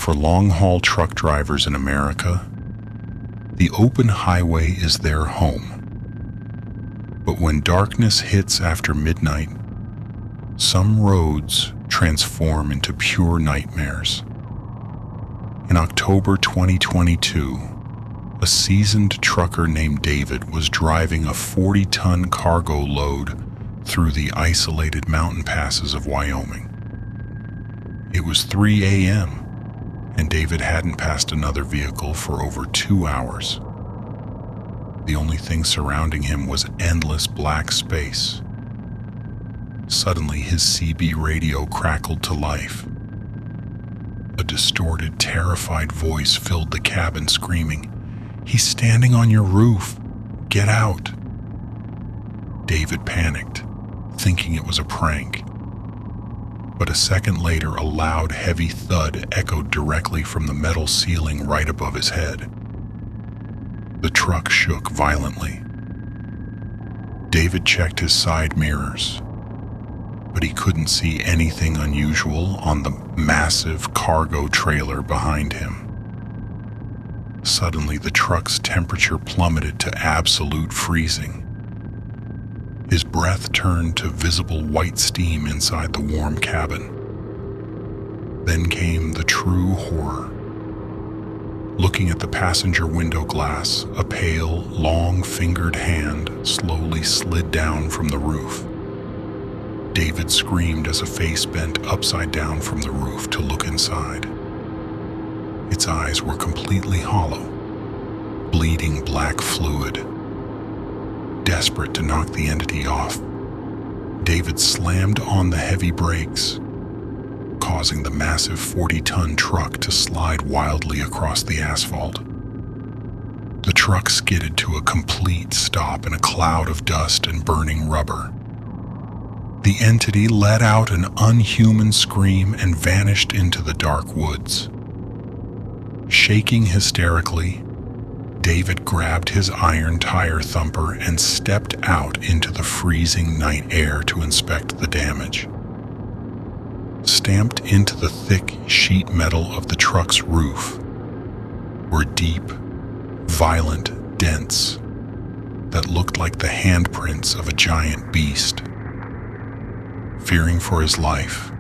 For long-haul truck drivers in America, the open highway is their home. But when darkness hits after midnight, some roads transform into pure nightmares. In October 2022, a seasoned trucker named David was driving a 40-ton cargo load through the isolated mountain passes of Wyoming. It was 3 a.m., and David hadn't passed another vehicle for over 2 hours. The only thing surrounding him was endless black space. Suddenly, his CB radio crackled to life. A distorted, terrified voice filled the cabin, screaming, "He's standing on your roof! Get out!" David panicked, thinking it was a prank. But a second later, a loud, heavy thud echoed directly from the metal ceiling right above his head. The truck shook violently. David checked his side mirrors, but he couldn't see anything unusual on the massive cargo trailer behind him. Suddenly, the truck's temperature plummeted to absolute freezing. His breath turned to visible white steam inside the warm cabin. Then came the true horror. Looking at the passenger window glass, a pale, long-fingered hand slowly slid down from the roof. David screamed as a face bent upside down from the roof to look inside. Its eyes were completely hollow, bleeding black fluid. Desperate to knock the entity off, David slammed on the heavy brakes, causing the massive 40-ton truck to slide wildly across the asphalt. The truck skidded to a complete stop in a cloud of dust and burning rubber. The entity let out an unhuman scream and vanished into the dark woods. Shaking hysterically, David grabbed his iron tire thumper and stepped out into the freezing night air to inspect the damage. Stamped into the thick sheet metal of the truck's roof were deep, violent dents that looked like the handprints of a giant beast. Fearing for his life,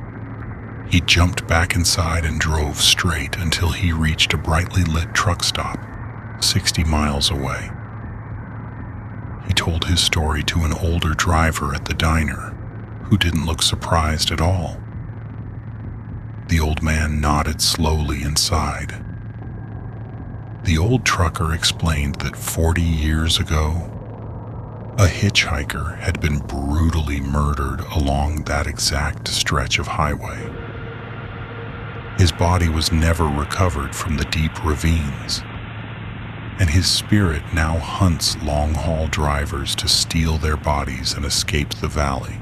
he jumped back inside and drove straight until he reached a brightly lit truck stop 60 miles away. He told his story to an older driver at the diner, who didn't look surprised at all. The old man nodded slowly and sighed. The old trucker explained that 40 years ago, a hitchhiker had been brutally murdered along that exact stretch of highway. His body was never recovered from the deep ravines, and his spirit now hunts long-haul drivers to steal their bodies and escape the valley.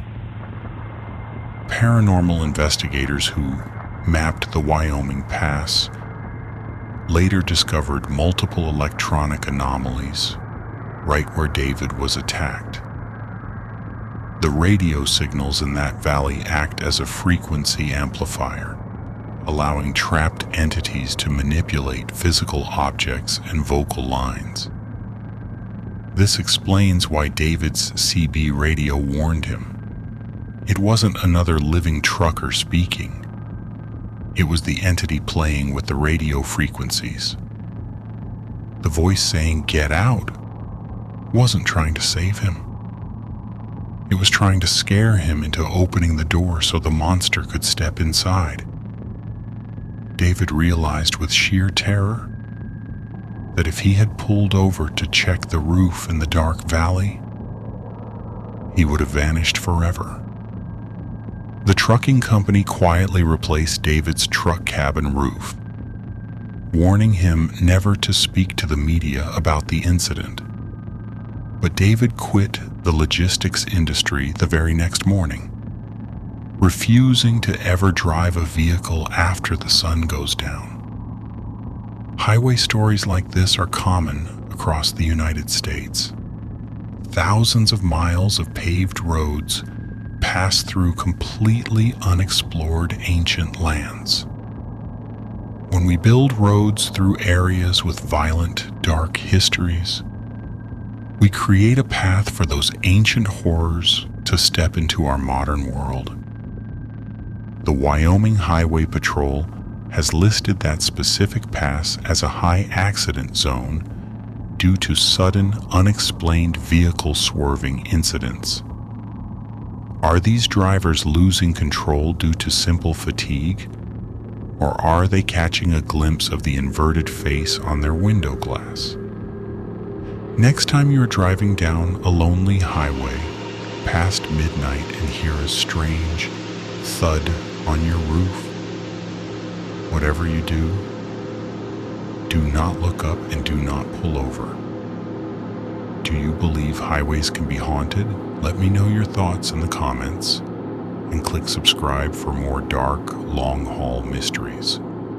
Paranormal investigators who mapped the Wyoming Pass later discovered multiple electronic anomalies right where David was attacked. The radio signals in that valley act as a frequency amplifier, allowing trapped entities to manipulate physical objects and vocal lines. This explains why David's CB radio warned him. It wasn't another living trucker speaking. It was the entity playing with the radio frequencies. The voice saying, "Get out," wasn't trying to save him. It was trying to scare him into opening the door so the monster could step inside. David realized with sheer terror that if he had pulled over to check the roof in the dark valley, he would have vanished forever. The trucking company quietly replaced David's truck cabin roof, warning him never to speak to the media about the incident. But David quit the logistics industry the very next morning, refusing to ever drive a vehicle after the sun goes down. Highway stories like this are common across the United States. Thousands of miles of paved roads pass through completely unexplored ancient lands. When we build roads through areas with violent, dark histories, we create a path for those ancient horrors to step into our modern world. The Wyoming Highway Patrol has listed that specific pass as a high accident zone due to sudden, unexplained vehicle swerving incidents. Are these drivers losing control due to simple fatigue, or are they catching a glimpse of the inverted face on their window glass? Next time you're driving down a lonely highway past midnight and hear a strange thud on your roof, whatever you do not look up and do not pull over. Do you believe highways can be haunted? Let me know your thoughts in the comments, and click subscribe for more dark, long-haul mysteries.